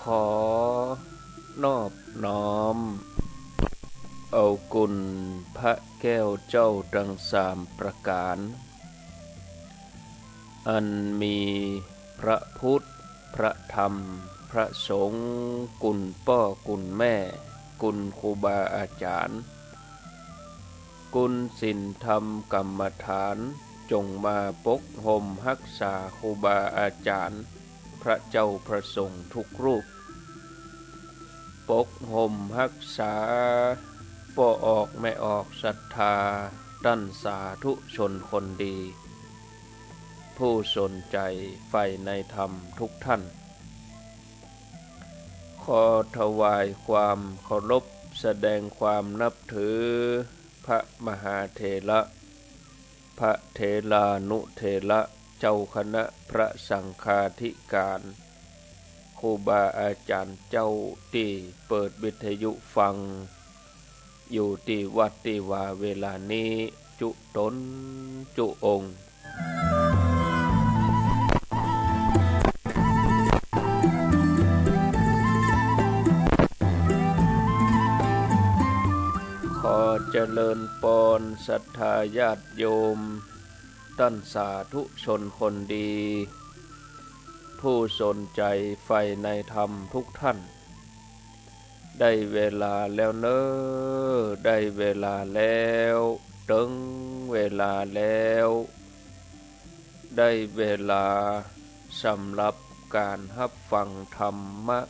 ขอนอบน้อมเอากุณพระแก้วเจ้าทั้งสามประการอันมีพระพุทธพระธรรมพระสงฆ์กุณพ่อกุณแม่กุณครูบาอาจารย์กุณศีลธรรมกรรมฐานจงมาปกห่มรักษาครูบาอาจารย์พระเจ้าพระสงฆ์ทุกรูปปกห่มรักษาป่อออกไม่ออกศรัทธาตั้นสาธุชนคนดีผู้สนใจใฝ่ในธรรมทุกท่านขอถวายความเคารพแสดงความนับถือพระมหาเถระพระเถรานุเถระเจ้าคณะพระสังฆาธิการครูบาอาจารย์เจ้าที่เปิดวิทยุฟังอยู่ที่วัดที่ว่าเวลานี้จุตนจุองค์ขอเจริญปอนศรัทธาญาติโยมตั้นสาธุชนคนดีผู้สนใจใฝ่ในธรรมทุกท่านได้เวลาแล้วเนอได้เวลาแล้วถึงเวลาแล้วได้เวลาสำหรับการรับฟังธรรมะ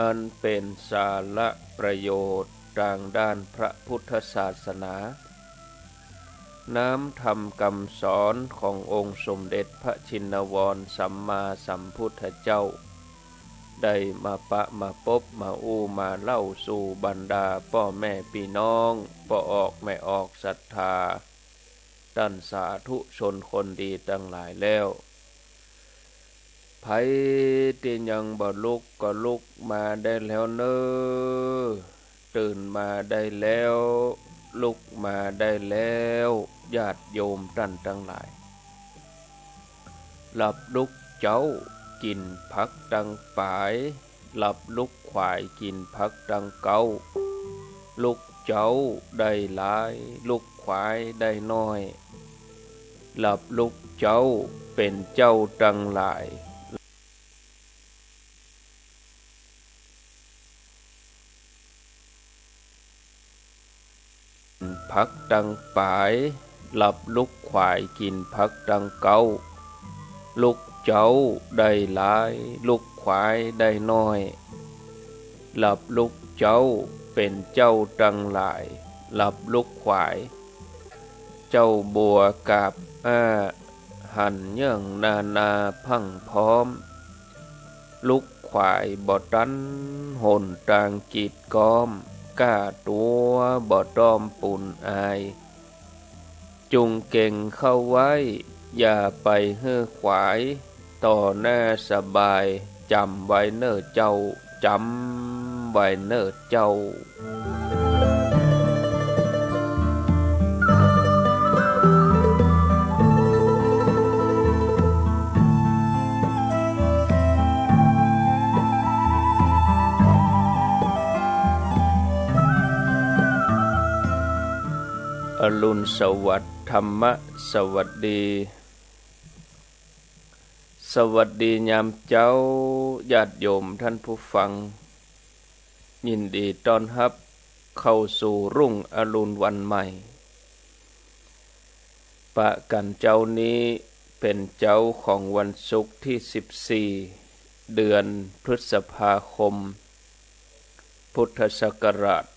อันเป็นสาระประโยชน์ทางด้านพระพุทธศาสนาน้ำธรรมคำสอนขององค์สมเด็จพระชินวรสัมมาสัมพุทธเจ้าได้มาปะมาพบมาอู้มาเล่าสู่บรรดาพ่อแม่พี่น้องป่อออกไม่ออกศรัทธาตั้นสาธุชนคนดีตั้งหลายแล้วไผที่ยังบ่ลุกก็ลุกมาได้แล้วเนอตื่นมาได้แล้วลุกมาได้แล้วญาติโยมท่านทั้งหลายหลับลุกเจ้ากินผักดังปายหลับลุกควายกินผักดังเก่าลุกเจ้าได้หลายลุกควายได้น้อยหลับลุกเจ้าเป็นเจ้าดังหลายผักดังปายหลับลุกควายกินผักดังเก่าลุกเจ้าได้หลายลุกควายได้น้อยหลับลุกเจ้าเป็นเจ้าดังหลายหลับลุกควายเจ้าบัวกาบหันเยื่องนาพังพร้อมลุกควายบ่ตันหนตางจีดกอมกล้าตัวบ่ต้อมปุ่นอายจุงเก่งเข้าไว้อย่าไปเฮือขวายต่อหน้าสบายจำไว้เน้อเจ้าจำไว้เน้อเจ้าอรุณสวัสดิ์ธรรมะสวัสดีสวัสดียามเจ้าญาติโยมท่านผู้ฟังยินดีต้อนรับเข้าสู่รุ่งอรุณวันใหม่ปะกันเจ้านี้เป็นเจ้าของวันศุกร์ที่14เดือนพฤษภาคมพุทธศักราช2564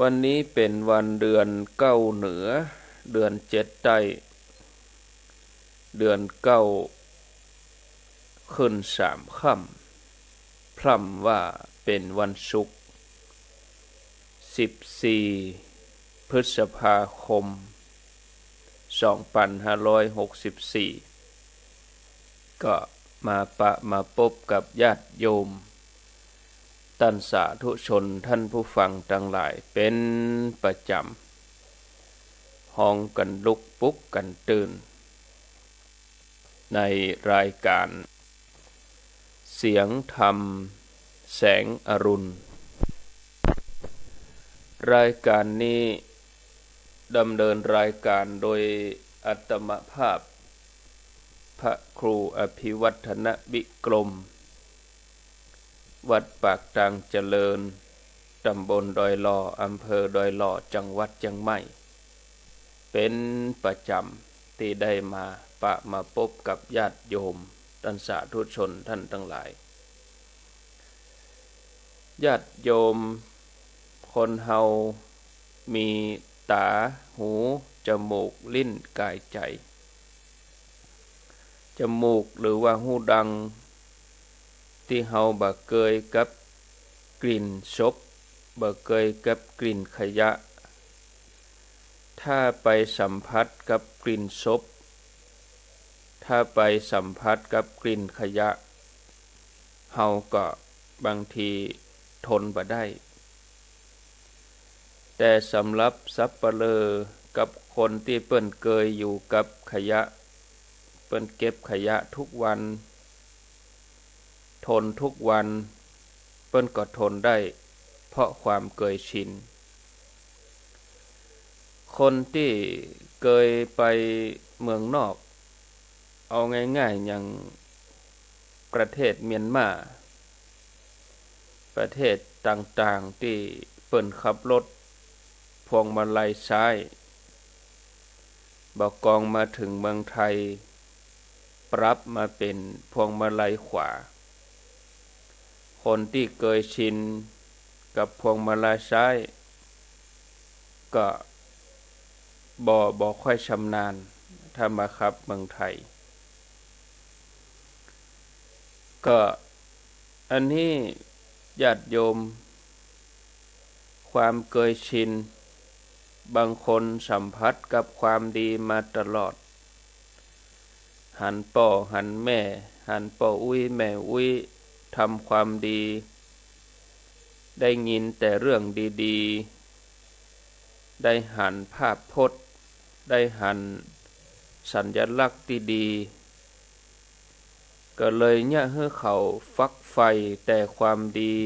วันนี้เป็นวันเดือนเก้าเหนือเดือนเจ็ดใต้เดือนเก้าขึ้น3 ค่ำพร่ำว่าเป็นวันศุกร์14พฤษภาคม2564ก็มาปะมาพบกับญาติโยมท่านสาธุชนท่านผู้ฟังทั้งหลายเป็นประจำห้องกันลุกปุ๊กกันตื่น ในรายการเสียงธรรมแสงอรุณรายการนี้ดำเนินรายการโดยอัตมภาพพระครูอภิวัฒนวิกรมวัดปากตังเจริญตำบลดอยหล่ออำเภอดอยหล่อจังหวัดเชียงใหม่เป็นประจำที่ได้มาพบกับญาติโยมท่านสาธุชนท่านทั้งหลายญาติโยมคนเฮามีตาหูจมูกลิ้นกายใจจมูกหรือว่าหูดังที่เฮาบ่เคยกับกลิ่นศพบ่เคยกับกลิ่นขยะถ้าไปสัมผัสกับกลิ่นศพถ้าไปสัมผัสกับกลิ่นขยะเฮาก็บางทีทนบ่ได้แต่สำหรับสัปเหร่อกับคนที่เปิ้นเคยอยู่กับขยะเปิ้นเก็บขยะทุกวันทนทุกวันเปิ้นก็ทนได้เพราะความเคยชินคนที่เคยไปเมืองนอกเอาง่ายๆอย่างประเทศเมียนมาประเทศต่างๆที่เปิ้นขับรถพวงมาลัยซ้ายบอกกองมาถึงเมืองไทยปรับมาเป็นพวงมาลัยขวาคนที่เคยชินกับพวงมาลัยซ้ายก็บ่ค่อยชำนาญถ้ามาขับเมืองไทยก็อันนี้ญาติโยมความเคยชินบางคนสัมผัสกับความดีมาตลอดหันป่อหันแม่หันป่ออุ้ยแม่อุ้ยทำความดีได้ยินแต่เรื่องดีๆได้หันภาพพจน์ได้หันสัญลักษณ์ที่ดีก็เลยเนี่ยให้เขาฟักไฟแต่ความดี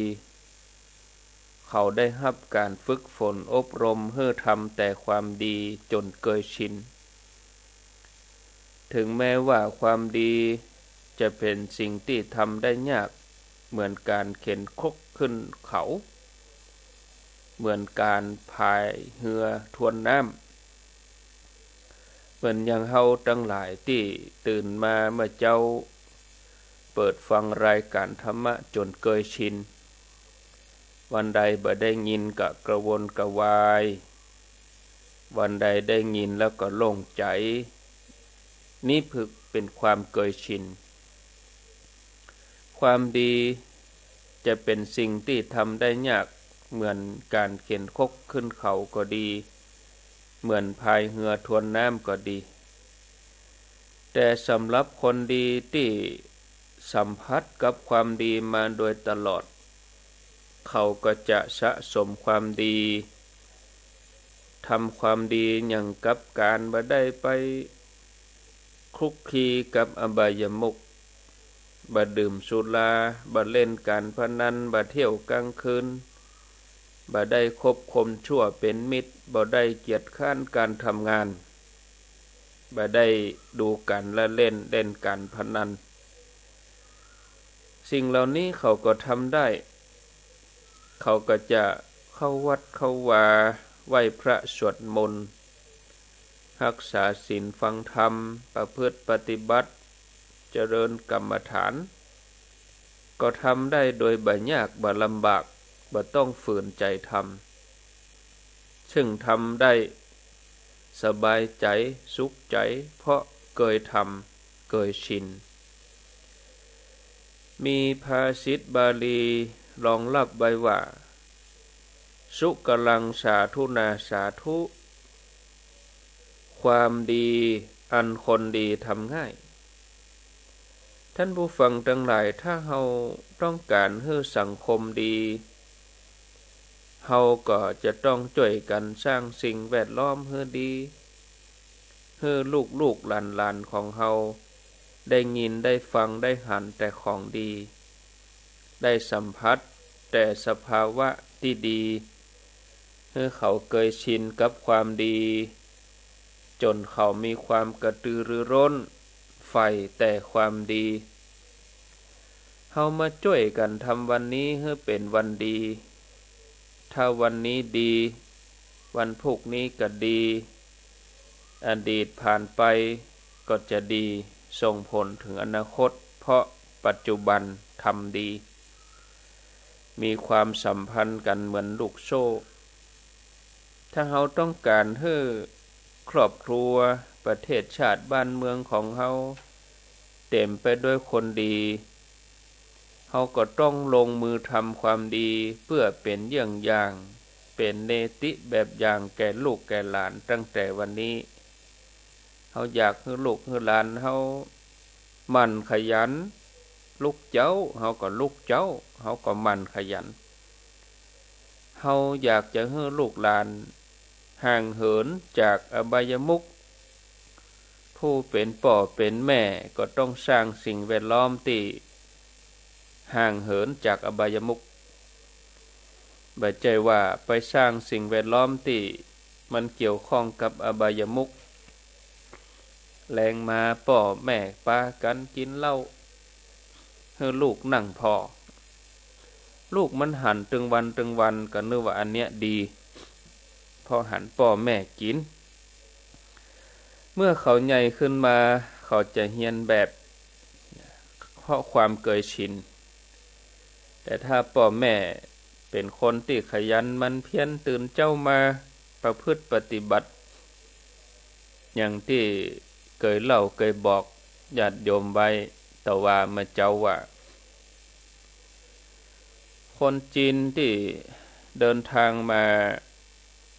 เขาได้รับการฝึกฝนอบรมให้ทำแต่ความดีจนเคยชินถึงแม้ว่าความดีจะเป็นสิ่งที่ทำได้ยากเหมือนการเข็นคกขึ้นเขาเหมือนการพายเรือทวนน้ำเหมือนอย่างเฮาทั้งหลายที่ตื่นมาเมื่อเจ้าเปิดฟังรายการธรรมะจนเคยชินวันใดบ่ได้ยินก็กระวนกระวายวันใดได้ยินแล้วก็โล่งใจนี่พึกเป็นความเคยชินความดีจะเป็นสิ่งที่ทำได้ยากเหมือนการเข็นคกขึ้นเขาก็ดีเหมือนพายเรือทวนน้ำก็ดีแต่สำหรับคนดีที่สัมผัสกับความดีมาโดยตลอดเขาก็จะสะสมความดีทำความดีอย่างกับการบ่ได้ไปคลุกคลีกับอบายมุขบ่ดื่มสุราบ่เล่นการพนันบ่เที่ยวกลางคืนบ่ได้คบคมชั่วเป็นมิตรบ่ได้เกียจคร้านการทำงานบ่ได้ดูกันและเล่นการพนันสิ่งเหล่านี้เขาก็ทำได้เขาก็จะเข้าวัดเข้าวาไหว้พระสวดมนต์รักษาศีลฟังธรรมประพฤติปฏิบัติเจริญกรรมฐานก็ทำได้โดยบ่ยากบ่ลำบากบ่ต้องฝืนใจทำซึ่งทำได้สบายใจสุขใจเพราะเคยทำเคยชินมีภาษิตบาลีรองรับไว้ว่าสุกลังสาธุนาสาธุความดีอันคนดีทำง่ายท่านผู้ฟังทั้งหลายถ้าเฮาต้องการให้สังคมดีเฮาก็จะต้องช่วยกันสร้างสิ่งแวดล้อมให้ดีให้ลูกๆหลานๆของเฮา ได้ยินได้ฟังได้หันแต่ของดีได้สัมผัสแต่สภาวะที่ดีเมื่อเขาเคยชินกับความดีจนเขามีความกระตือรือร้นใฝ่แต่ความดีเฮามาช่วยกันทำวันนี้ให้เป็นวันดีถ้าวันนี้ดีวันพรุ่งนี้ก็ดีอดีตผ่านไปก็จะดีส่งผลถึงอนาคตเพราะปัจจุบันทำดีมีความสัมพันธ์กันเหมือนลูกโซ่ถ้าเฮาต้องการให้ครอบครัวประเทศชาติบ้านเมืองของเฮาเต็มไปด้วยคนดีเฮาก็ต้องลงมือทำความดีเพื่อเป็นเยี่ยงอย่างเป็นเนติแบบอย่างแก่ลูกแก่หลานตั้งแต่วันนี้เฮาอยากให้ลูกให้หลานเฮาหมั่นขยันลูกเจ้าเฮาก็ลูกเจ้าเฮาก็หมั่นขยันเฮาอยากจะให้ลูกหลานห่างเหินจากอบายมุขผู้เป็นพ่อเป็นแม่ก็ต้องสร้างสิ่งแวดล้อมที่ห่างเหินจากอบายมุขบ่ใช่ว่าไปสร้างสิ่งแวดล้อมที่มันเกี่ยวข้องกับอบายมุขแรงมาพ่อแม่ปากันกินเหล้าให้ลูกนั่งพอลูกมันหันตึงวันก็นึกว่าอันเนี้ยดีพอหันพ่อแม่กินเมื่อเขาใหญ่ขึ้นมาเขาจะเฮียนแบบเพราะความเคยชินแต่ถ้าพ่อแม่เป็นคนที่ขยันมันเพียรตื่นเจ้ามาประพฤติปฏิบัติอย่างที่เคยเล่าเคยบอกญาติโยมไว้แต่ว่ามาเจ้าว่าคนจีนที่เดินทางมา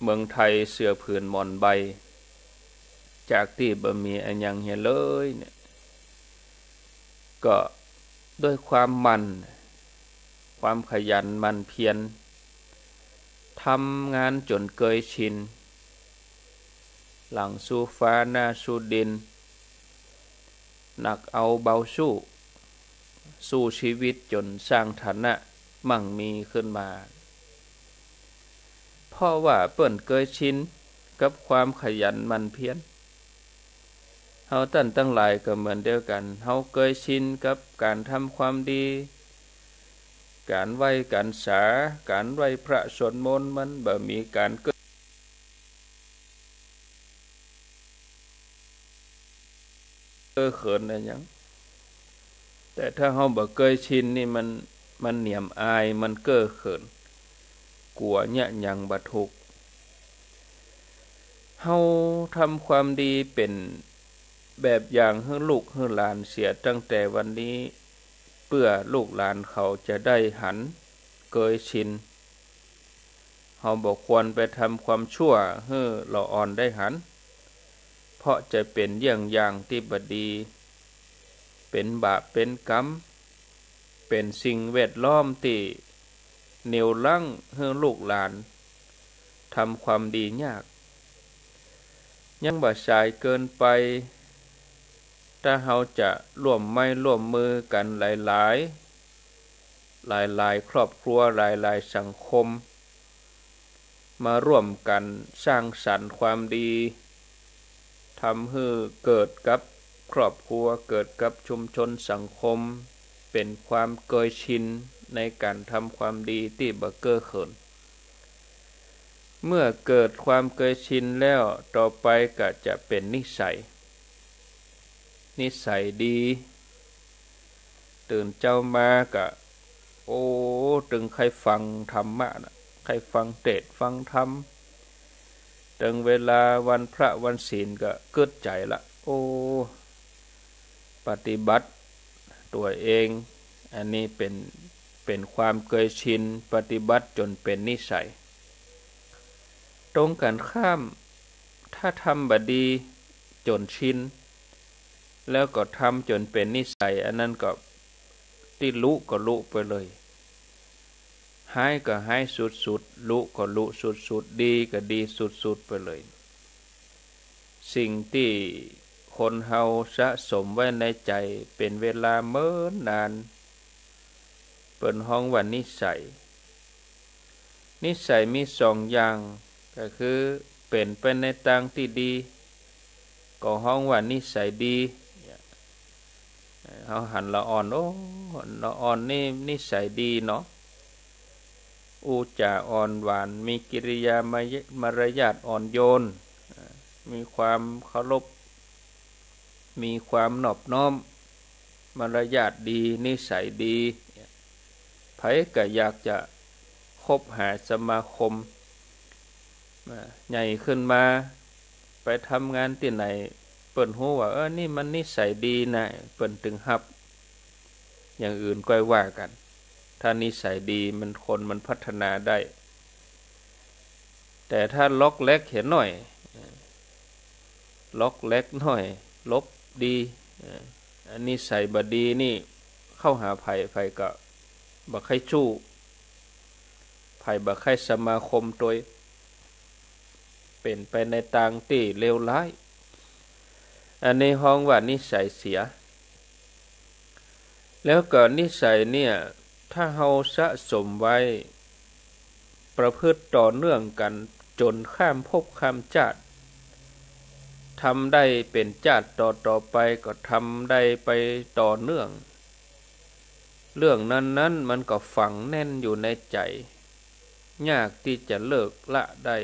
เมืองไทยเสื้อผืนหมอนใบจากที่บ่มีอันยังเฮียเลยเนี่ยก็ด้วยความมันความขยันมันเพียรทำงานจนเคยชินหลังสู้ฟ้าหน้าสู้ดินหนักเอาเบาสู้ชีวิตจนสร้างฐานะมั่งมีขึ้นมาเพราะว่าเปิ้นเคยชินกับความขยันมันเพียรเฮาท่านทั้งหลายก็เหมือนเดียวกันเฮาเคยชินกับการทำความดีการไหว้การสาการไหว้พระสวดมนต์มันบ่มีการเก้อเขินอะไรหยังแต่ถ้าเฮาบ่เคยชินนี่มันเหนียมอายมันเก้อเขินกลัวเนี่ยหยังบ่ถูกเฮาทำความดีเป็นแบบอย่างให้ลูกให้หลานเสียตั้งแต่วันนี้เพื่อลูกหลานเขาจะได้หันเคยชินเฮาบ่ควรไปทำความชั่วให้ละอ่อนได้หันเพราะจะเป็นเยี่ยงอย่างที่บ่ดีเป็นบาปเป็นกรรมเป็นสิ่งแวดล้อมที่เหนี่ยวรั้งให้ลูกหลานทำความดียากยังบ่สายเกินไปถ้าเฮาจะร่วมไม้ร่วมมือกันหลายครอบครัวหลายสังคมมาร่วมกันสร้างสรรค์ความดีทำให้เกิดกับครอบครัวเกิดกับชุมชนสังคมเป็นความเคยชินในการทำความดีที่บ่เก้อเขินเมื่อเกิดความเคยชินแล้วต่อไปก็จะเป็นนิสัยดีตื่นเจ้ามาก็โอ้ตึงใครฟังธรรมะนะใครฟังเทศน์ฟังธรรมถึงเวลาวันพระวันศีลก็เกิดใจละโอ้ปฏิบัติตัวเองอันนี้เป็นความเคยชินปฏิบัติจนเป็นนิสัยตรงกันข้ามถ้าทำบ่ดีจนชินแล้วก็ทำจนเป็นนิสัยอันนั้นก็ที่รู้ก็รู้ไปเลยหายก็หายสุดรู้ก็รู้สุดดีก็ดีสุดไปเลยสิ่งที่ คนเฮาสะสมไว้ในใจเป็นเวลาเนิ่นนานเปิ้นฮ้องว่านิสัยมีสองอย่างก็คือเป็นไปในทางที่ดีก็ฮ้องว่านิสัยดีเฮาหันละอ่อนโอ้ละอ่อนนี่นิสัยดีเนาะอูจาอ่อนหวานมีกิริยามารยาทอ่อนโยนมีความเคารพมีความนอบน้อมมารยาทดีนิสัยดีไผก็อยากจะคบหาสมาคมใหญ่ขึ้นมาไปทำงานที่ไหนเปิ้นฮู้ว่านี่มันนิสัยดีนะเปิ้นถึงรับอย่างอื่นก็ว่ากันถ้านิสัยดีมันคนมันพัฒนาได้แต่ถ้าล็อกเล็กเห็นหน่อยล็อกเล็กหน่อยลบดีอันนี้ใส่บดีนี่เข้าหาไผก็บ่ใครชู้ไผบ่ใครสมาคมโดยเป็นไปในทางที่เลวร้ายอันนี้ฮ้องว่านิสัยเสียแล้วก็นิสัยเนี่ยถ้าเฮาสะสมไว้ประพฤติต่อเนื่องกันจนข้ามภพข้ามชาติทำได้เป็นชาติต่อไปก็ทำได้ไปต่อเนื่องเรื่องนั้นมันก็ฝังแน่นอยู่ในใจยากที่จะเลิกละได้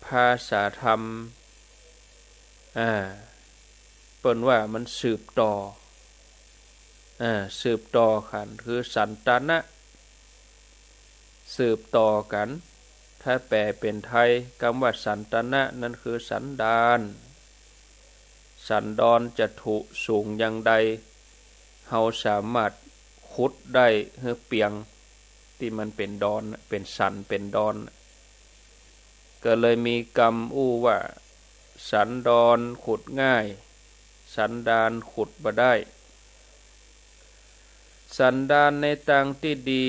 ภาษาธรรมเปิ้นว่ามันสืบต่อกันคือสันตนะสืบต่อกันถ้าแปลเป็นไทยคำว่าสันตนะนั่นคือสันดานสันดอนจะถูสูงอย่างใดเฮาสามารถขุดได้เฮือเปียงที่มันเป็นดอนเป็นสันเป็นดอนก็เลยมีกรรมอู้ว่าสันดอนขุดง่ายสันดานขุดบ่ได้สันดานในทางที่ดี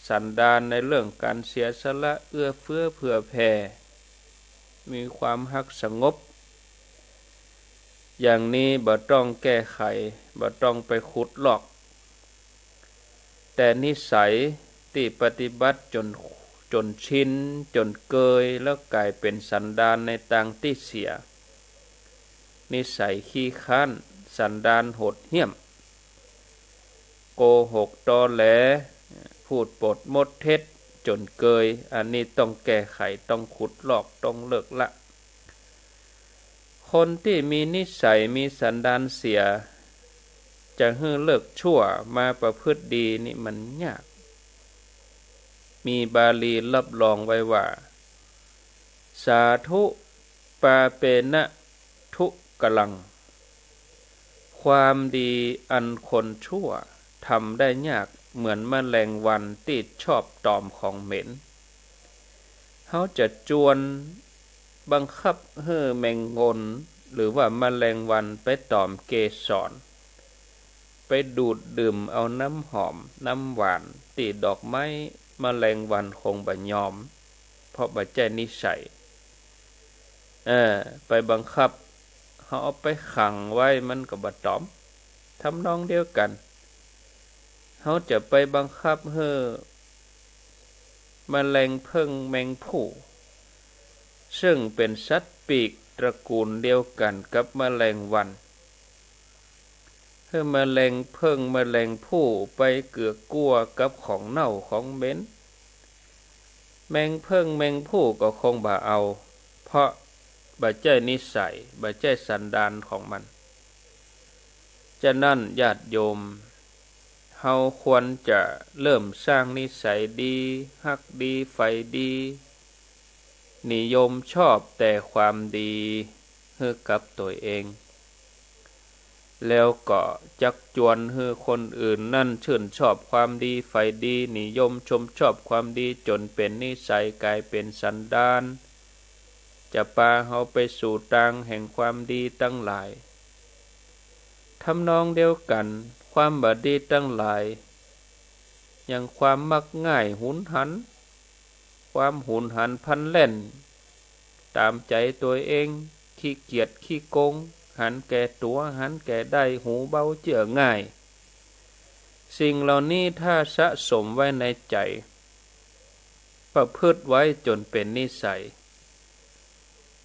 สันดานในเรื่องการเสียสละเอื้อเฟื้อเผื่อแผ่มีความรักสงบอย่างนี้บ่ต้องแก้ไขบ่ต้องไปขุดลอกแต่นิสัยที่ปฏิบัติจนชินจนเกยแล้วกลายเป็นสันดานในทางที่เสียนิสัยขี้ค้านสันดานโหดเหี้ยมโกหกตอแหลพูดปดมดเท็จจนเกยอันนี้ต้องแก้ไขต้องขุดลอกต้องเลิกละคนที่มีนิสัยมีสันดานเสียจะให้เลิกชั่วมาประพฤติดีนี่มันยากมีบาลีรับรองไว้ว่าสาธุปาเปนะทุกลังความดีอันคนชั่วทำได้ยากเหมือนแมลงวันติดชอบตอมของเหม็นเขาจะจวนบังคับให้แมงงนหรือว่าแมลงวันไปตอมเกสรไปดูดดื่มเอาน้ำหอมน้ำหวานติดดอกไม้แมลงวันคงบ่ยอมเพราะบ่ใจนิสัยไปบังคับเขาเอาไปขังไว้มันก็บ่ตอมทำนองเดียวกันเขาจะไปบังคับให้แมลงเพิ่งแมงผู้ซึ่งเป็นสัตว์ปีกตระกูลเดียวกันกับแมลงวันให้แมลงเพิ่งแมลงผู้ไปเกือกกลัวกับของเน่าของเหม็นแมงเพิ่งแมงผู้ก็คงบ่เอาเพราะบ่ใจนิสัยบ่ใจสันดานของมันฉะนั้นญาติโยมเฮาควรจะเริ่มสร้างนิสัยดีฮักดีใฝ่ดีนิยมชอบแต่ความดีให้กับตัวเองแล้วก็จักจวนให้คนอื่นนั่นชื่นชอบความดีใฝ่ดีนิยมชมชอบความดีจนเป็นนิสัยกลายเป็นสันดานจะพาเฮาไปสู่ทางแห่งความดีทั้งหลายทำนองเดียวกันความบ่ดีทั้งหลายอย่างความมักง่ายหุนหันความหุนหันพลันแล่นตามใจตัวเอง ขี้เกียจขี้โกงหันแก่ตัวหันแก่ได้หูเบาเจือง่ายสิ่งเหล่านี้ถ้าสะสมไว้ในใจประพฤติไว้จนเป็นนิสัย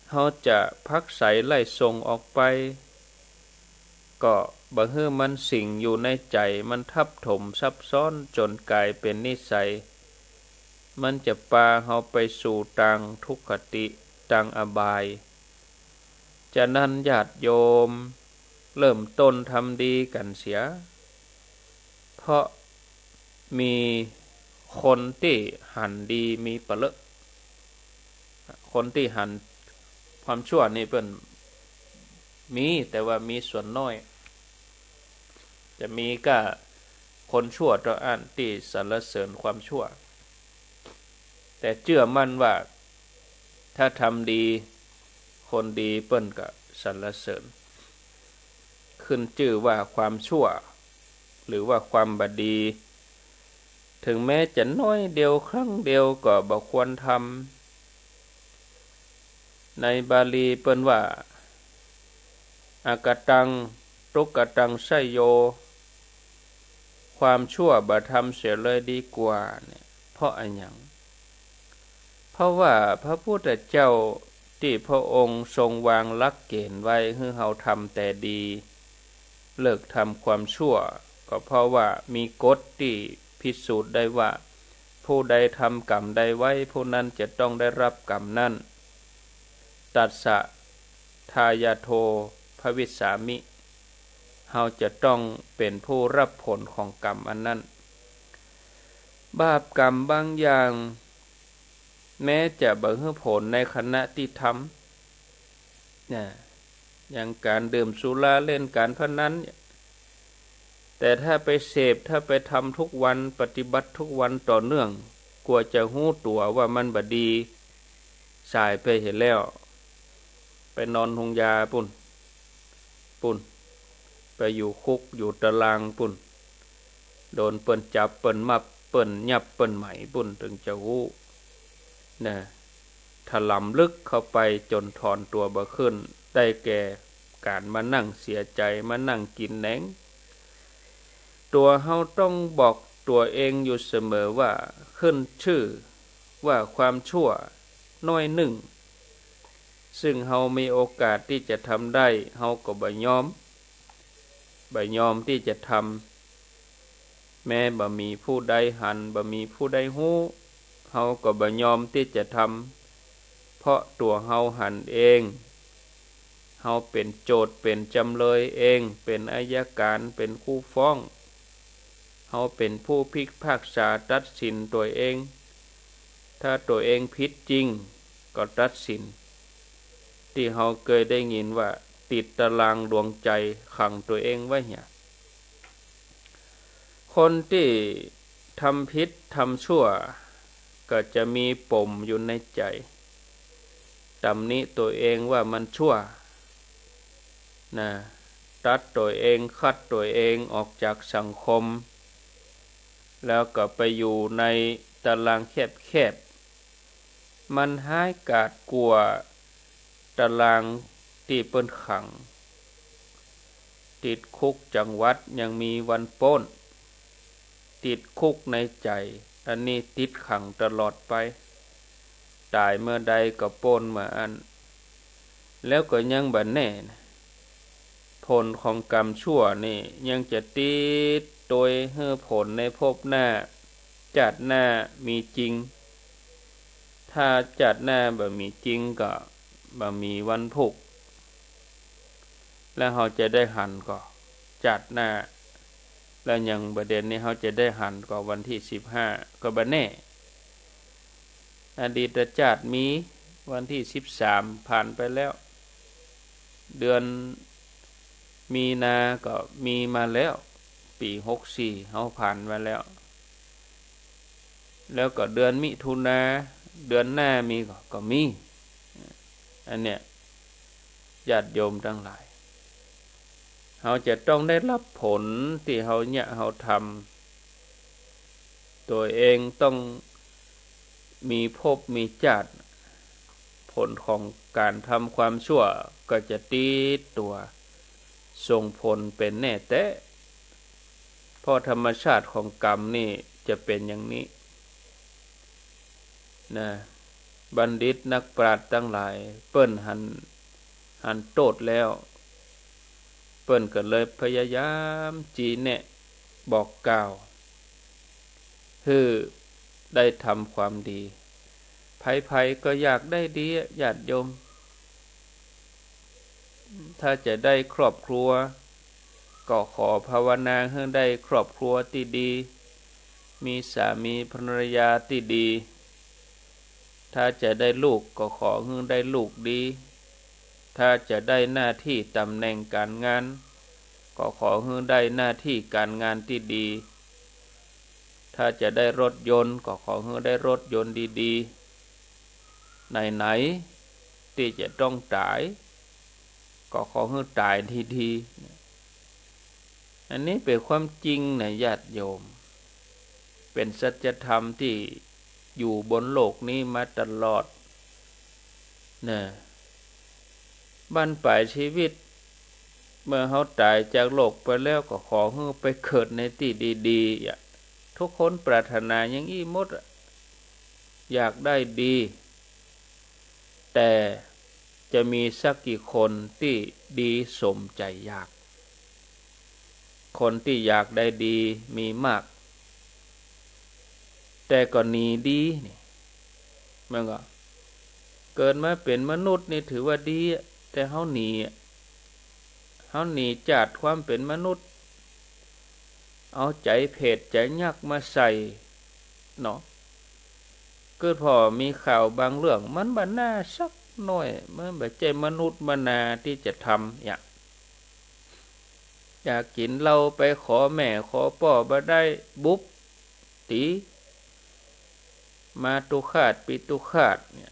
เขาจะพักใสไล่ส่งออกไปก็บ่ให้มันสิงอยู่ในใจมันทับถมซับซ้อนจนกลายเป็นนิสัยมันจะพาเขาไปสู่ทางทุกขติทางอบายจะนั้นญาติโยมเริ่มต้นทำดีกันเสียเพราะมีคนที่หันดีมีเปลอะคนที่หันความชั่วนี่เพิ่นมีแต่ว่ามีส่วนน้อยจะมีก็คนชั่วต่ออันที่สรรเสริญความชั่วแต่เชื่อมั่นว่าถ้าทำดีคนดีเปิ้นก็สรรเสริญขึ้นชื่อว่าความชั่วหรือว่าความบดีถึงแม้จะน้อยเดียวครั้งเดียวก็บ่ควรทำในบาลีเปิ้นว่าอากตังทุกขตังไสยโยความชั่วบ่ทำเสียเลยดีกว่าเนี่ยเพราะอะไรอย่างเพราะว่าพระพุทธเจ้าที่พระองค์ทรงวางหลักเกณฑ์ไว้ให้เราทำแต่ดีเลิกทำความชั่วก็เพราะว่ามีกฎที่พิสูจน์ได้ว่าผู้ใดทำกรรมใดไว้ผู้นั้นจะต้องได้รับกรรมนั้นตัสสะทายาโทภวิสสามิเราจะต้องเป็นผู้รับผลของกรรมอันนั้นบาปกรรมบางอย่างแม้จะบ่ให้ผลในขณะที่ทำอย่างการดื่มสุราเล่นการพนันแต่ถ้าไปเสพถ้าไปทำทุกวันปฏิบัติทุกวันต่อเนื่องกลัวจะหู้ตัวว่ามันบ่ดีสายไปเห็นแล้วไปนอนหงยาปุ่นไปอยู่คุกอยู่ตารางปุ่นโดนเปิ้นจับเปิ้นมับเปิ้นยับเปิ้นไหมปุ่นถึงจะหู้ถลำลึกเข้าไปจนถอนตัวบ่ขึ้นได้แก่การมานั่งเสียใจมานั่งกินแหนงตัวเฮาต้องบอกตัวเองอยู่เสมอว่าขึ้นชื่อว่าความชั่วน้อยหนึ่งซึ่งเฮามีโอกาสที่จะทำได้เฮาก็บ่ยอมที่จะทำแม้บ่มีผู้ใดหันบ่มีผู้ใดฮู้เฮาก็บ่ยอมที่จะทำเพราะตัวเฮาหันเองเฮาเป็นโจทย์เป็นจำเลยเองเป็นอัยการเป็นคู่ฟ้องเฮาเป็นผู้พิพากษาตัดสินตัวเองถ้าตัวเองผิดจริงก็ตัดสินที่เฮาเคยได้ยินว่าติดตารางดวงใจขังตัวเองไว้เนี่ยคนที่ทำผิดทำชั่วก็จะมีปมอยู่ในใจตำหนิตัวเองว่ามันชั่วตัดตัวเองคัดตัวเองออกจากสังคมแล้วก็ไปอยู่ในตารางแคบๆมันหายกาดกลัวตารางที่เปิ้นขังติดคุกจังหวัดยังมีวันโป้นติดคุกในใจอันนี้ติดขังตลอดไปตายเมื่อใดก็โป้นเมื่ออันแล้วก็ยังบ่แน่ผลของกรรมชั่วนี่ยังจะติดโดยให้ผลในภพหน้าชาติหน้ามีจริงถ้าชาติหน้าบ่มีจริงก็บ่มีวันพุกแล้วเราจะได้หันก็ชาติหน้าแล้วยังประเด็นนี้เราจะได้หันก็วันที่15ก็บ่แน่อดีตชาติมีวันที่13ผ่านไปแล้วเดือนมีนาก็มีมาแล้วปี64เฮาผ่านมาแล้วก็เดือนมิถุนาเดือนหน้ามีก็มีอันเนี้ยญาติโยมทั้งหลายเฮาจะต้องได้รับผลที่เฮาทำตัวเองต้องมีภพมีชาติผ ผลของการทำความชั่วก็จะติดตัวส่งผลเป็นแน่แท้เพราะธรรมชาติของกรรมนี่จะเป็นอย่างนี้นะบัณฑิตนักปราชญ์ทั้งหลายเปิ้นหันโตดแล้วเปิ้นก็เลยพยายามจีแนะบอกกล่าวคือได้ทำความดีไผๆก็อยากได้ดีญาติโยมถ้าจะได้ครอบครัวก็ขอภาวนาให้ได้ครอบครัวที่ดีมีสามีภรรยาที่ดีถ้าจะได้ลูกก็ขอให้ได้ลูกดีถ้าจะได้หน้าที่ตำแหน่งการงานก็ขอให้ได้หน้าที่การงานที่ดีถ้าจะได้รถยนต์ก็ขอให้ได้รถยนต์ดีๆไหนๆที่จะต้องตายก็ขอให้ตายดีๆอันนี้เป็นความจริงนะญาติโยมเป็นสัจธรรมที่อยู่บนโลกนี้มาตลอดนะบั้นปลายชีวิตเมื่อเขาตายจากโลกไปแล้วก็ขอให้ไปเกิดในที่ดีๆทุกคนปรารถนาอย่างนี้หมดอยากได้ดีแต่จะมีสักกี่คนที่ดีสมใจอยากคนที่อยากได้ดีมีมากแต่ก็หนีดีนี่มันก็เกิดมาเป็นมนุษย์นี่ถือว่าดีแต่เฮาหนีจากความเป็นมนุษย์เอาใจเพศใจยักมาใส่เนาะเกิดพอมีข่าวบางเรื่องมันบ่น่าสักหน่อยมันบ่ใจมนุษย์มนาที่จะทำอยากกินเหล้าไปขอแม่ขอพ่อบ่ได้บุ๊บตีมาตุคาตปิตุคาตเนี่ย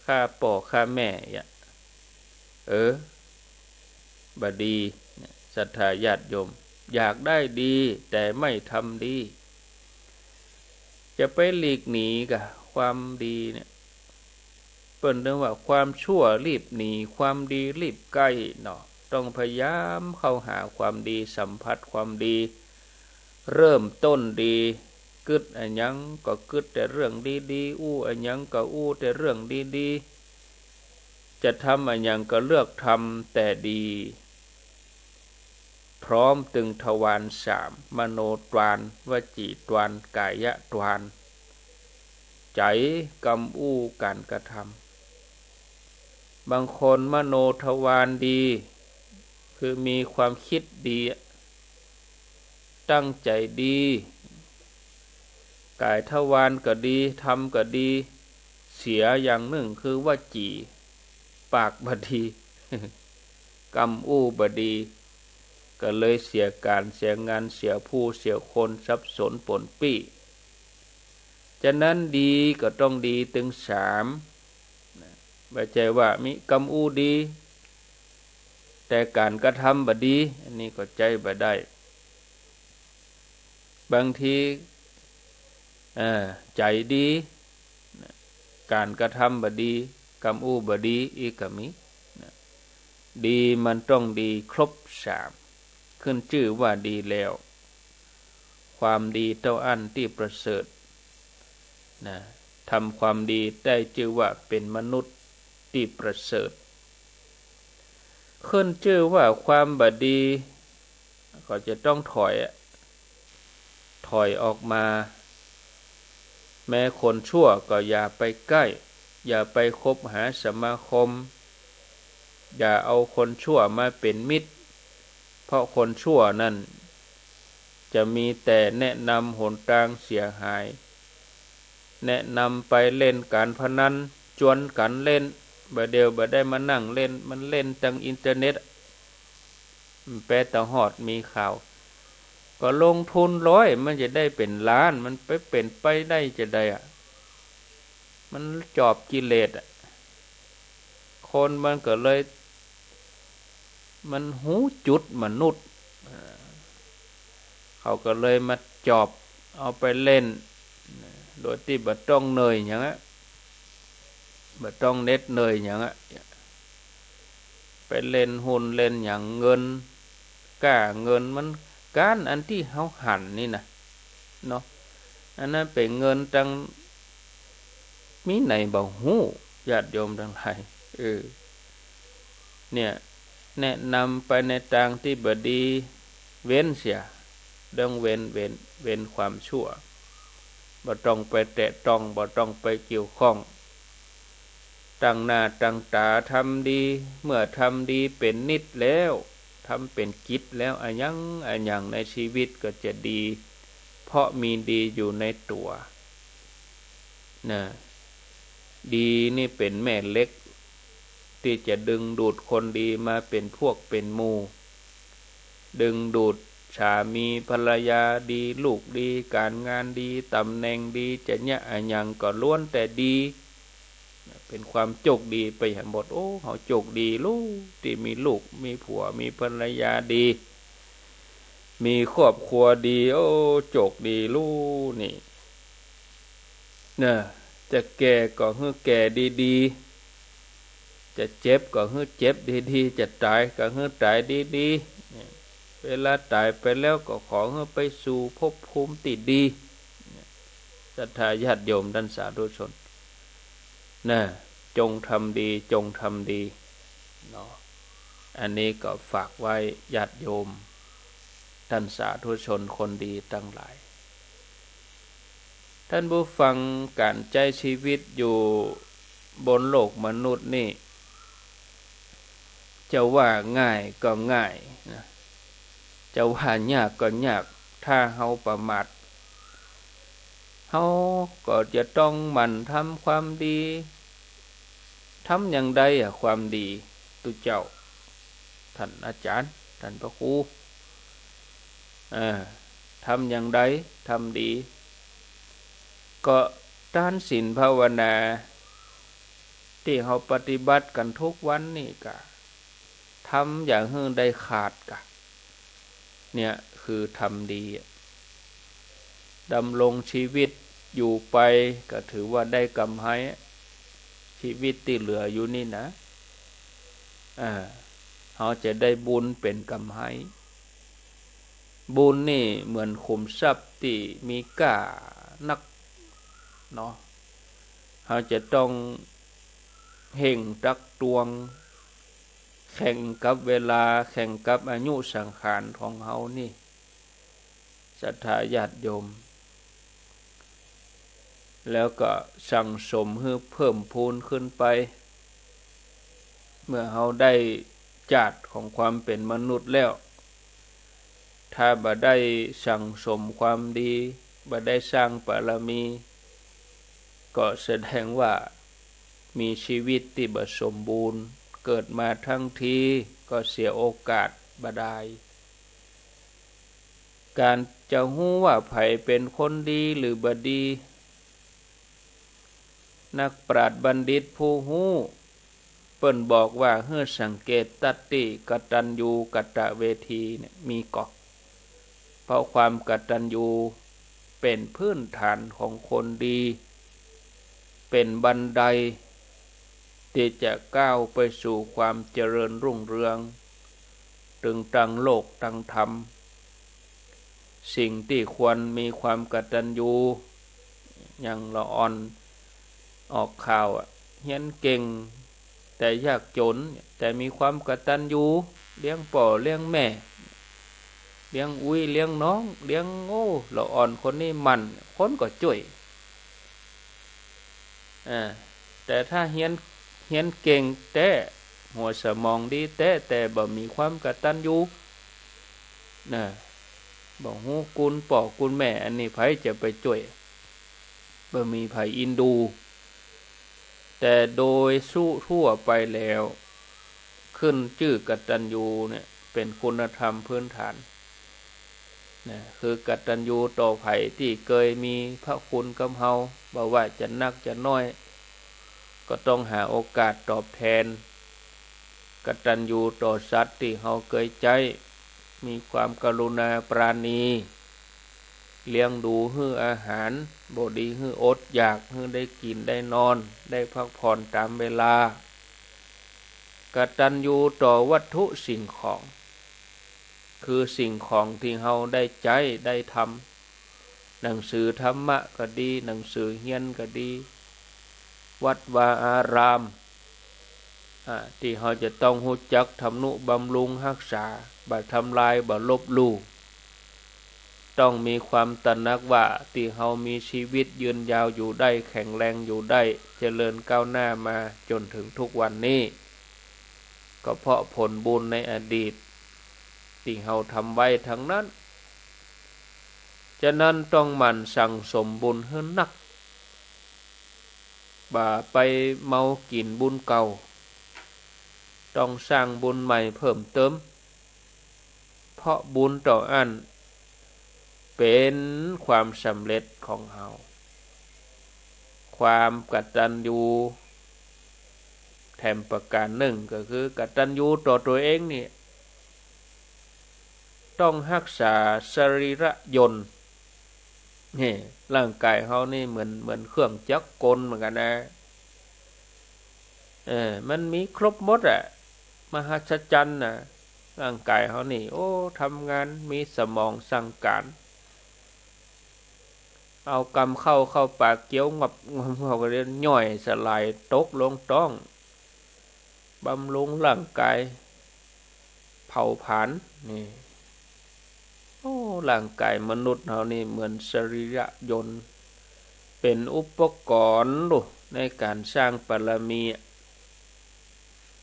ฆ่าพ่อฆ่าแม่บ่ดีศรัทธาญาติโยมอยากได้ดีแต่ไม่ทำดีจะไปหลีกหนีกับความดีเนี่ยเปิ้นเรียกว่าความชั่วรีบหนีความดีรีบใกล้เนาะต้องพยายามเข้าหาความดีสัมผัสความดีเริ่มต้นดีกึดอันยังก็กึดแต่เรื่องดีๆอู้อันยังก็อู้แต่เรื่องดีๆจะทำอันยังก็เลือกทำแต่ดีพร้อมตึงทวารสามมโนตวารวจีตวารกายตวารใจกำอู้การกระทำบางคนมโนทวารดีคือมีความคิดดีตั้งใจดีกายทวารก็ดีทำก็ดีเสียอย่างหนึ่งคือวจีปากบดีกำอู้บดีก็เลยเสียการเสียงานเสียผู้เสียคนสับสนปนปี้ฉะนั้นดีก็ต้องดีถึงสามไม่ใช่ว่ามีกำอู้ดีแต่การกระทำบดีอันนี้ก็ใจบ่ได้บางทีใจดีการกระทำบดีกำอู้บดีอีกก็มีดีมันต้องดีครบสามขึ้นชื่อว่าดีแล้วความดีเท่าอันที่ประเสริฐทำความดีได้ชื่อว่าเป็นมนุษย์ที่ประเสริฐขึ้นชื่อว่าความบดีก็จะต้องถอยออกมาแม้คนชั่วก็อย่าไปใกล้อย่าไปคบหาสมาคมอย่าเอาคนชั่วมาเป็นมิตรเพราะคนชั่วนั่นจะมีแต่แนะนำหนทางเสียหายแนะนำไปเล่นการพนันชวนกันเล่นบ่เดียวบ่ได้มานั่งเล่นมันเล่นทางอินเทอร์เน็ตแปะตะฮอดมีข่าวก็ลงทุน100มันจะได้เป็นล้านมันไปเป็นไปได้จะได้มันจอบกิเลสคนมันก็เลยมันหูจุดมนุษย์เขาก็เลยมาจอบเอาไปเล่นโดยที่บ่ต้องเหนื่อยอย่างนั้น บ่ต้องเหน็ดเหนื่อยหยังอะไปเล่นหุ้นเล่นหยังเงินก้าเงินมันการอันที่เฮาหันนี่นะเนาะอันนั้นเป็นเงินจังมีไหนบ่ฮู้ญาติโยมทั้งหลายเนี่ยแนะนำไปในทางที่บ่ดีเว้นเสียต้องเว้นความชั่วบ่ต้องไปแตะต้องบ่ต้องไปเกี่ยวข้องตั้งหน้าตั้งตาทำดีเมื่อทำดีเป็นนิจแล้วทำเป็นกิจแล้วอันยังในชีวิตก็จะดีเพราะมีดีอยู่ในตัวนะดีนี่เป็นแม่เหล็กที่จะดึงดูดคนดีมาเป็นพวกเป็นหมู่ดึงดูดสามีภรรยาดีลูกดีการงานดีตำแหน่งดีจะเนี่ยอันยังก็ล้วนแต่ดีเป็นความโชคดีไปหมดโอ้เขาโชคดีลูกที่มีลูกมีผัวมีภรรยาดีมีครอบครัวดีโอ้โชคดีลูกนี่จะแก่ก็ให้แก่ดีๆจะเจ็บก็ให้เจ็บดีๆจะตายก็ให้ตายดีๆเวลาตายไปแล้วก็ขอให้ไปสู่ภพภูมิที่ดีศรัทธาญาติโยมท่านสาธุชนจงทำดีจงทำดีเนาะอันนี้ก็ฝากไว้ญาติโยมท่านสาธุชนคนดีทั้งหลายท่านผู้ฟังการใช้ชีวิตอยู่บนโลกมนุษย์นี่จะว่าง่ายก็ง่ายนะจะว่ายากก็ยากถ้าเฮาประมาทเฮาก็จะต้องหมั่นทำความดีทำอย่างใดความดีตุเจ้าท่านอาจารย์ท่านพระครูทำอย่างใดทำดีก็ทานศีลภาวนาที่เฮาปฏิบัติกันทุกวันนี่ก็ทำอย่างให้ได้ขาดกะเนี่ยคือทำดีดำรงชีวิตอยู่ไปก็ถือว่าได้กำไรชีวิตที่เหลืออยู่นี่นะเขาจะได้บุญเป็นกำไรบุญนี่เหมือนขุมทรัพย์ที่มีค่านักเนาะเขาจะต้องเห่งตักตวงแข่งกับเวลาแข่งกับอายุสังขารของเขานี่ศรัทธาญาติโยมแล้วก็สั่งสมให้เพิ่มพูนขึ้นไปเมื่อเขาได้จาดของความเป็นมนุษย์แล้วถ้าบ่ได้สั่งสมความดีบ่ได้สร้างบารมีก็แสดงว่ามีชีวิตที่บ่สมบูรณ์เกิดมาทั้งทีก็เสียโอกาสบ่ได้การจะฮู้ว่าไผเป็นคนดีหรือบ่ดีนักปราชญ์บัณฑิตผู้ฮู้เปิ้นบอกว่าให้สังเกตตัตติกตัญญูกตเวทีเนี่ยมีกอกเพราะความกตัญญูเป็นพื้นฐานของคนดีเป็นบันไดที่จะก้าวไปสู่ความเจริญรุ่งเรืองถึงตั้งโลกตั้งธรรมสิ่งที่ควรมีความกตัญญูอย่างละอ่อนออกข่าวเรียนเก่งแต่ยากจนแต่มีความกตัญญูเลี้ยงพ่อเลี้ยงแม่เลี้ยงอุ้ยเลี้ยงน้องเลี้ยงโง่ละอ่อนคนนี้มันคนก็ช่วยแต่ถ้าเรียนเก่งแต่หัวสมองดีแต่บ่มีความกตัญญูบ่ฮู้คุณพ่อคุณแม่อันนี้ไผจะไปช่วยบ่มีไผอินดูแต่โดยทั่วไปแล้วขึ้นชื่อกตัญญูเนี่ยเป็นคุณธรรมพื้นฐานคือกตัญญูต่อไผที่เคยมีพระคุณกับเฮาบ่ว่าจะนักจะน้อยก็ต้องหาโอกาสตอบแทนกตัญญูต่อสัตว์ที่เฮาเคยใจมีความกรุณาปราณี เลี้ยงดูให้อาหารบ่ดีให้อดอยากให้ได้กินได้นอนได้พักผ่อนตามเวลากตัญญูต่อวัตถุสิ่งของคือสิ่งของที่เฮาได้ใจได้ทำหนังสือธรรมะก็ดีหนังสือเฮียนก็ดีวัดวาอารามที่เฮาจะต้องรู้จักทำนุบำรุงรักษาบ่ทำลายบ่ลบลู่ต้องมีความตระหนักว่าที่เฮามีชีวิตยืนยาวอยู่ได้แข็งแรงอยู่ได้เจริญก้าวหน้ามาจนถึงทุกวันนี้ก็เพราะผลบุญในอดีตที่เฮาทำไว้ทั้งนั้นฉะนั้นต้องหมั่นสั่งสมบุญให้นักบ่าไปเมากินบุญเก่าต้องสร้างบุญใหม่เพิ่มเติมเพราะบุญต่ออันเป็นความสำเร็จของเฮาความกตัญญูแถมประการหนึ่งก็คือกตัญญูต่อตัวเองนี่ต้องรักษาสรีระยนต์นี่ร่างกายเฮานี่เหมือนเครื่องจักรกลเหมือนกันนะมันมีครบหมดอ่ะมหัศจรรย์น่ะร่างกายเฮานี่โอ้ทำงานมีสมองสั่งการเอากำเข้าปากเคี้ยวงับเขาก็เรียนย่อยสลายตกลงต้องบำรุงร่างกายเผาผลาญนี่โอ้ร่างกายมนุษย์เฮานี่เหมือนสรีระยนต์เป็นอุปกรณ์ในการสร้างบารมี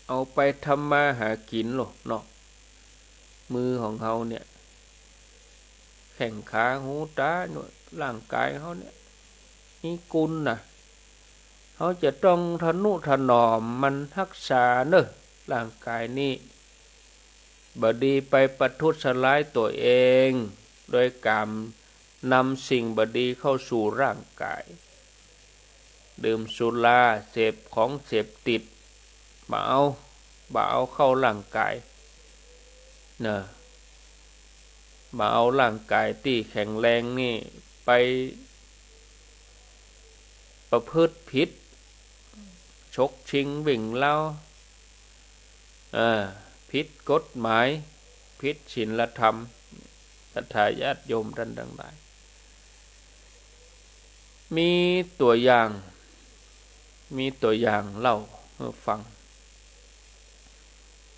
เอาไปทำมาหากินเนาะมือของเฮาเนี่ยแข้งขาหูตาร่างกายเฮาเนี่ยมีกุลน่ะเฮาจะต้องทนุถนอมมันรักษาเด้อร่างกายนี้บ่ดีไปประทุษร้ายตัวเองโดยการนำสิ่งบ่ดีเข้าสู่ร่างกายดื่มสุราเสพของเสพติดบ่เอาเข้าร่างกายนะบ่เอาร่างกายที่แข็งแรงนี่ไปประพฤติผิดฉกชิงวิ่งเล่าผิดกฎหมายผิดศีลธรรมศรัทธาญาติโยมท่านทั้งหลายมีตัวอย่างเล่าให้ฟัง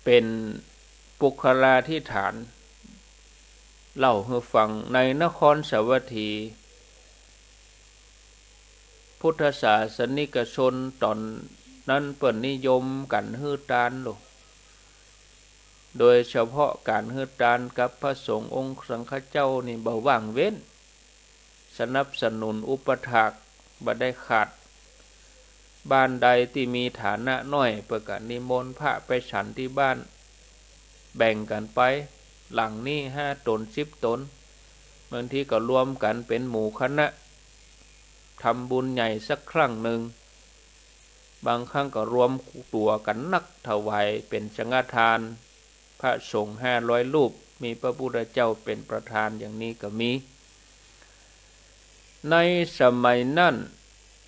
เป็นปุคลาธิฐานเล่าให้ฟังในนครสาวัตถีพุทธศาสนิกชนตอนนั้นเปิ้นนิยมกันฮือตานโดยเฉพาะการฮือตานกับพระสงฆ์องค์สังฆเจ้านี่บ่ว่างเว้นสนับสนุนอุปถากบ่ได้ขาดบ้านใดที่มีฐานะน้อยเปิดก็นิมนต์พระไปฉันที่บ้านแบ่งกันไปหลังนี้5 ตน 10 ตนบางทีก็รวมกันเป็นหมู่คณะทำบุญใหญ่สักครั้งหนึ่งบางครั้งก็รวมตัวกันนักถวายเป็นสังฆทานพระสงฆ์500 รูปมีพระพุทธเจ้าเป็นประธานอย่างนี้ก็มีในสมัยนั้น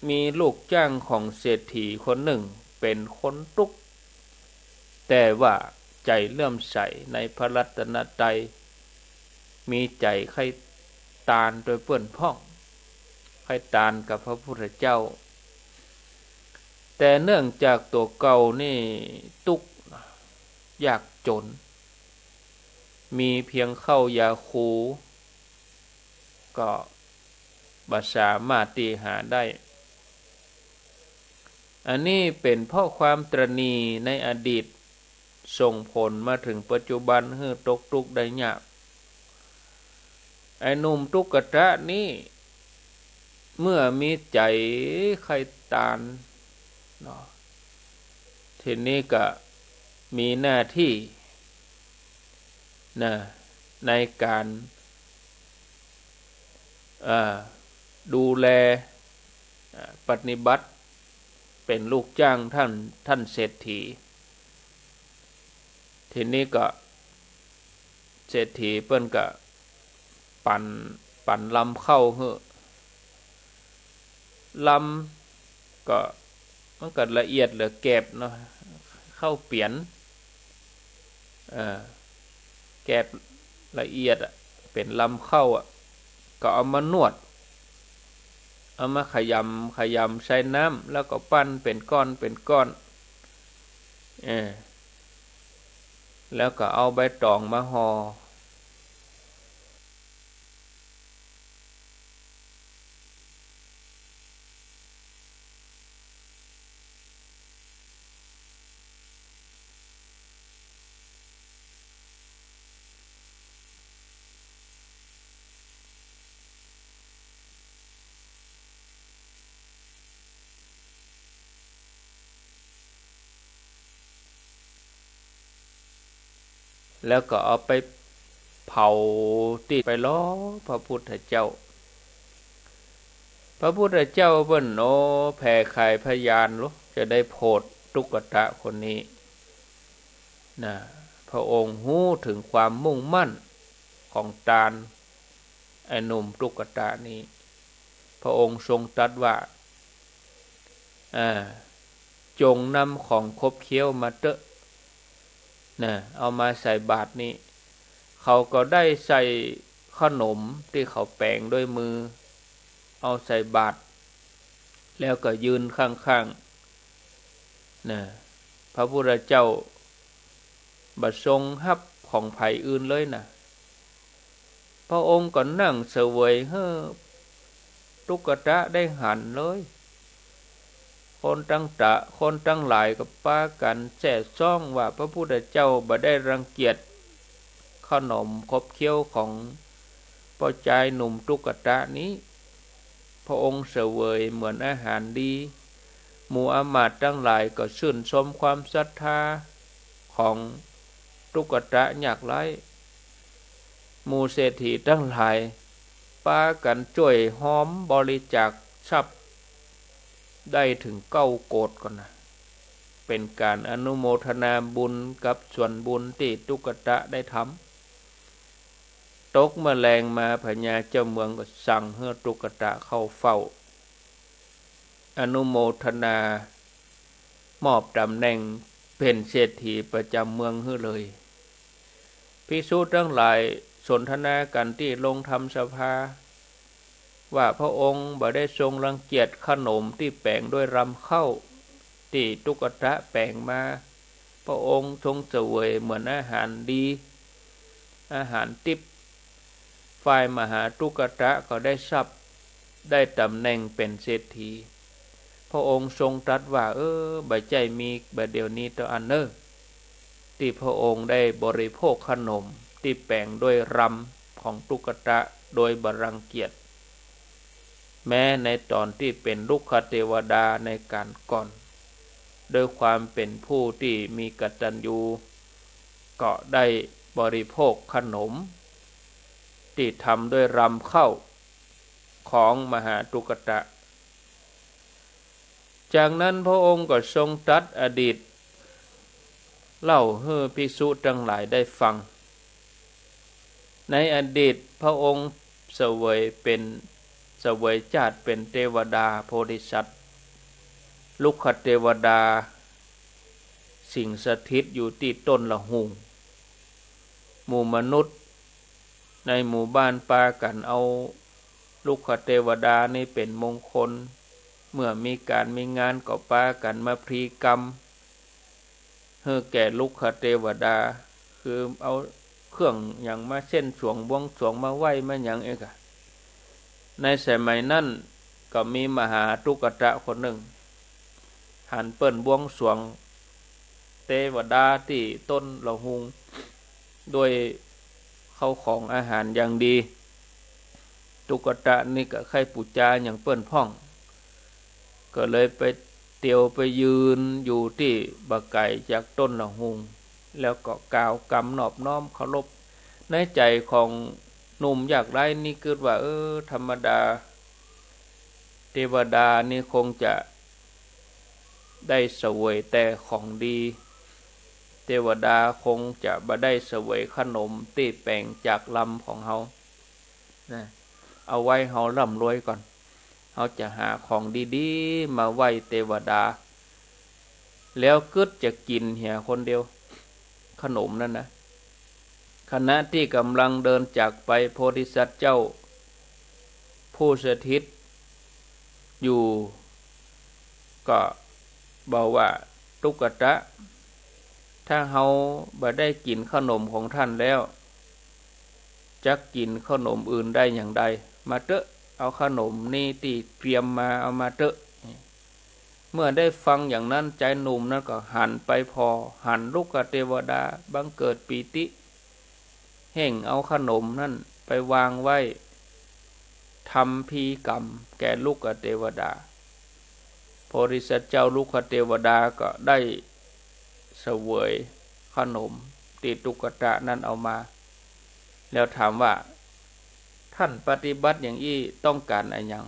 มีลูกจ้างของเศรษฐีคนหนึ่งเป็นคนทุกข์แต่ว่าใจเลื่อมใสในพระรัตนตรัยมีใจใคร่ตานโดยเปื้อนพ้องใคร่ตานกับพระพุทธเจ้าแต่เนื่องจากตัวเก่านี่ทุกข์ยากจนมีเพียงข้าวยาคูก็บ่สามารถที่หาได้อันนี้เป็นเพราะความตระหนี่ในอดีตส่งผลมาถึงปัจจุบันให้ตกทุกข์ได้ยากไอ้หนุ่มทุกขะนี้เมื่อมีใจใคร่ตานเนาะทีนี้ก็มีหน้าที่ในการดูแลปฏิบัติเป็นลูกจ้างท่านเศรษฐีทีนี้ก็เศรษฐีเปิ้นก็ปั่น ปั่นลำเข้าเฮ้อลำก็มันก็ละเอียดเหลือเก็บเนาะเข้าเปลี่ยนแกบละเอียดเป็นลำเข้าก็เอามานวดเอามาขยำใส่น้ำแล้วก็ปั้นเป็นก้อนแล้วก็เอาใบตองมาห่อแล้วก็เอาไปเผาติดไปล้อพระพุทธเจ้าเบิ่นโอแผ่ไข่พยานลุจะได้โพดตุกตะคนนี้นะพระองค์รู้ถึงความมุ่งมั่นของตาลไอ้หนุ่มตุกตะนี้พระองค์ทรงตรัสว่าจงนำของคบเคี้ยวมาเตอะนะเอามาใส่บาตรนี้เขาก็ได้ใส่ขนมที่เขาแปลงด้วยมือเอาใส่บาตรแล้วก็ยืนข้างๆนะพระพุทธเจ้าบัดทรงฮับของไผอื่นเลยนะพระองค์ก็นั่งเสวยเฮ้อตุกตะได้หันเลยคนตั้งหลายก็ปากันแซ่ซ่องว่าพระพุทธเจ้าบ่ได้รังเกียจขนมคบเคี้ยวของพ่อชายหนุ่มตุกตะนี้พระองค์เสวยเหมือนอาหารดีหมู่อมาตย์ทั้งหลายก็ชื่นชมความศรัทธาของตุกตะยากไร้หมู่เศรษฐีทั้งหลายปากันช่วยหอมบริจาคทรัพย์ได้ถึง9 โกฏก่อนนะเป็นการอนุโมทนาบุญกับส่วนบุญที่ตุกตะได้ทำตกแมลงมาพญาเจ้าเมืองก็สั่งให้ตุกตะเข้าเฝ้าอนุโมทนามอบตำแหน่งเป็นเศรษฐีประจำเมืองให้เลยภิกษุทั้งหลายสนทนากันที่ลงธรรมสภาว่าพระองค์บ่ได้ทรงรังเกียจขนมที่แปลงด้วยรำข้าวที่ตุกตะแปลงมาพระองค์ทรงเสวยเหมือนอาหารดีอาหารทิพย์ฝ่ายมหาตุกตะก็ได้ทรัพย์ได้ตำแหน่งเป็นเศรษฐีพระองค์ทรงตรัสว่าบ่ใจมีบ่เดี๋ยวนี้ต่ออันเนอที่พระองค์ได้บริโภคขนมที่แปลงด้วยรำของตุกตะโดยบ่รังเกียจแม้ในตอนที่เป็นลูกขเทวดาในการก่อนโดยความเป็นผู้ที่มีกตัญญูก็ได้บริโภคขนมที่ทำด้วยรำข้าวของมหาตุกตะจากนั้นพระองค์ก็ทรงตรัสอดีตเล่าให้ภิกษุทั้งหลายได้ฟังในอดีตพระองค์เสวยชาติเป็นเทวดาโพธิสัตว์ลุกขเทวดาสิ่งสถิตอยู่ที่ต้นละหุงหมู่มนุษย์ในหมู่บ้านปากันเอาลุกขเทวดานี่เป็นมงคลเมื่อมีการมีงานก็ปากันมาพรีกรรมให้แก่ลุกขเทวดาคือเอาเครื่องอย่างมาเส้นสวงบวงสรวงมาไหว้มาอย่างเอกในสมัยนั้นก็มีมหาตุกตะคนหนึ่งหันเปิ้นบวงสรวงเทวดาที่ต้นละหุงด้วยเข้าของอาหารอย่างดีตุกตะนี่ก็ใครปูจาอย่างเปิ้นพ่องก็เลยไปเตียวไปยืนอยู่ที่บักไก่จากต้นละหุงแล้วก็กล่าวกำนอบน้อมเคารพในใจของหนุ่มอยากไร้นี่คิดว่าธรรมดาเทวดานี่คงจะได้เสวยแต่ของดีเทวดาคงจะบ่ได้เสวยขนมที่แปลงจากลำของเฮานะ เอาไว้เฮาร่ำรวยก่อนเฮาจะหาของดีๆมาไหว้เทวดาแล้วกึดจะกินเหี่ยคนเดียวขนมนั่นนะขณะที่กำลังเดินจากไปโพธิสัตว์เจ้าผู้สถิตอยู่ก็บอกว่าตุกตะถ้าเฮาบ่ได้กินขนมของท่านแล้วจะกินขนมอื่นได้อย่างใดมาเตอะเอาขนมนี่ที่เตรียมมาเอามาเตอะเมื่อได้ฟังอย่างนั้นใจหนุ่มนั้นก็หันไปพอหันลูกเทวดาบังเกิดปีติแห่งเอาขนมนั่นไปวางไว้ทำพิกรรมแก่ลูกเทวดาโพธิสัตว์เจ้าลูกเทวดาก็ได้เสวยขนมที่ตุกตะนั้นเอามาแล้วถามว่าท่านปฏิบัติอย่างอี้ต้องการอะไรอย่าง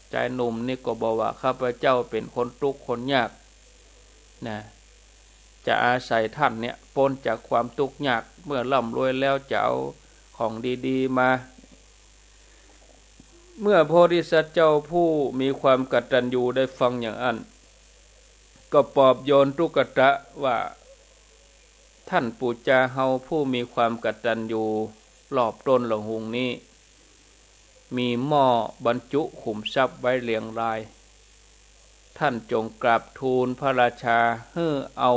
ใจหนุ่มนี่ก็บอกว่าข้าพเจ้าเป็นคนทุกข์คนยากนะจะอาศัยท่านเนี่ยพ้นจากความทุกข์ยากเมื่อร่ำรวยแล้วจะเอาของดีๆมาเมื่อโพธิสัตว์เจ้าผู้มีความกตัญญูได้ฟังอย่างนั้นก็ปลอบโยนตุกตะว่าท่านปู่จาเฮาผู้มีความกตัญญูรอบต้นหลงหุงนี้มีหม้อบรรจุขุมทรัพย์ไว้เรียงรายท่านจงกราบทูลพระราชาให้เอา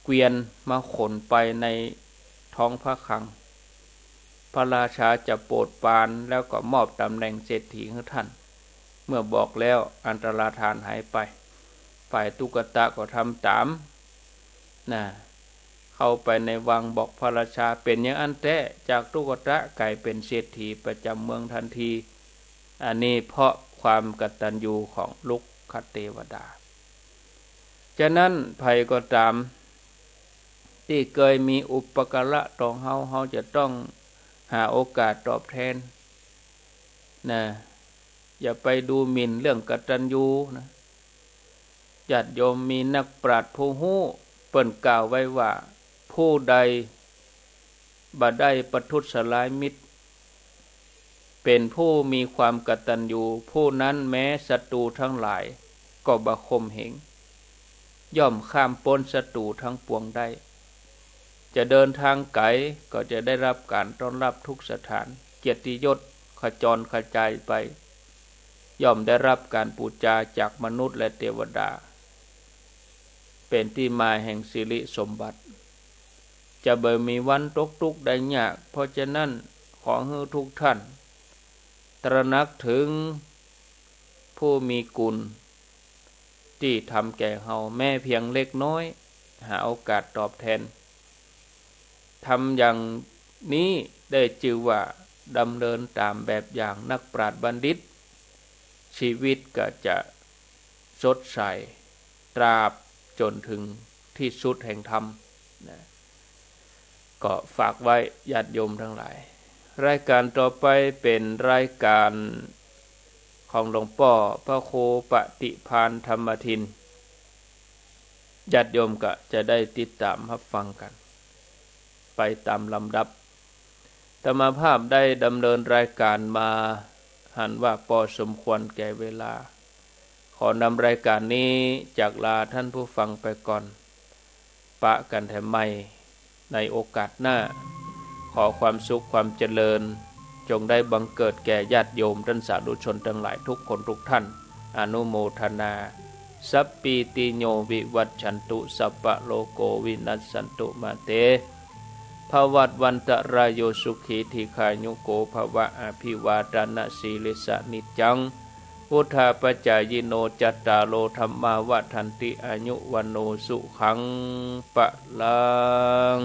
เกวียนมาขนไปในท้องพระคลังพระราชาจะโปรดปรานแล้วก็มอบตำแหน่งเศรษฐีให้ท่านเมื่อบอกแล้วอันตรธานหายไปฝ่ายตุกตะก็ทำตามเข้าไปในวังบอกพระราชาเป็นอย่างอันแท้จากตุกตะกลายเป็นเศรษฐีประจำเมืองทันทีอันนี้เพราะความกตัญญูของลูกคเทวดาฉะนั้นภัยก็ตามที่เคยมีอุปการะต่อเฮาจะต้องหาโอกาสตอบแทนอย่าไปดูหมิ่นเรื่องกตัญญูนะญาติโยมมีนักปราชญ์ผู้ฮู้เปิ้นกล่าวไว้ว่าผู้ใดบ่ได้ประทุษร้ายมิตรเป็นผู้มีความกตัญญูผู้นั้นแม้ศัตรูทั้งหลายก็บ่ข่มเหงย่อมข้ามพ้นศัตรูทั้งปวงได้จะเดินทางไกลก็จะได้รับการต้อนรับทุกสถานเกียรติยศขจรกระจายไปย่อมได้รับการบูชาจากมนุษย์และเทวดาเป็นที่มาแห่งสิริสมบัติจะบ่มีวันตกทุกข์ได้ยากเพราะฉะนั้นขอให้ทุกท่านตระหนักถึงผู้มีกุณที่ทำแก่เฮาแม้เพียงเล็กน้อยหาโอกาสตอบแทนทำอย่างนี้ได้ชื่อว่าดำเนินตามแบบอย่างนักปราชญ์บัณฑิตชีวิตก็จะสดใสตราบจนถึงที่สุดแห่งธรรมก็ฝากไว้ญาติโยมทั้งหลายรายการต่อไปเป็นรายการของหลวงพ่อพระโคปฏิภาณธรรมทินญาติโยมก็จะได้ติดตามรับฟังกันไปตามลำดับธรรมภาพได้ดำเนินรายการมาหันว่าพอสมควรแก่เวลาขอนำรายการนี้จากลาท่านผู้ฟังไปก่อนปะกันแถมใหม่ในโอกาสหน้าขอความสุขความเจริญจงได้บังเกิดแก่ญาติโยมท่านสาธุชนทั้งหลายทุกคนทุกท่านอนุโมทนาสัพปีติโยวิวัชชันตุสัพพะโลโกวินัสสันตุมาเตภวัตวันตรายโยสุขีทีขายุโกภวะอภิวาทนาสีลิสานิจังพุทธาปัจจายโนจัตตาโลธรรมาวัฏันติอายุวันโนสุขังปะลัง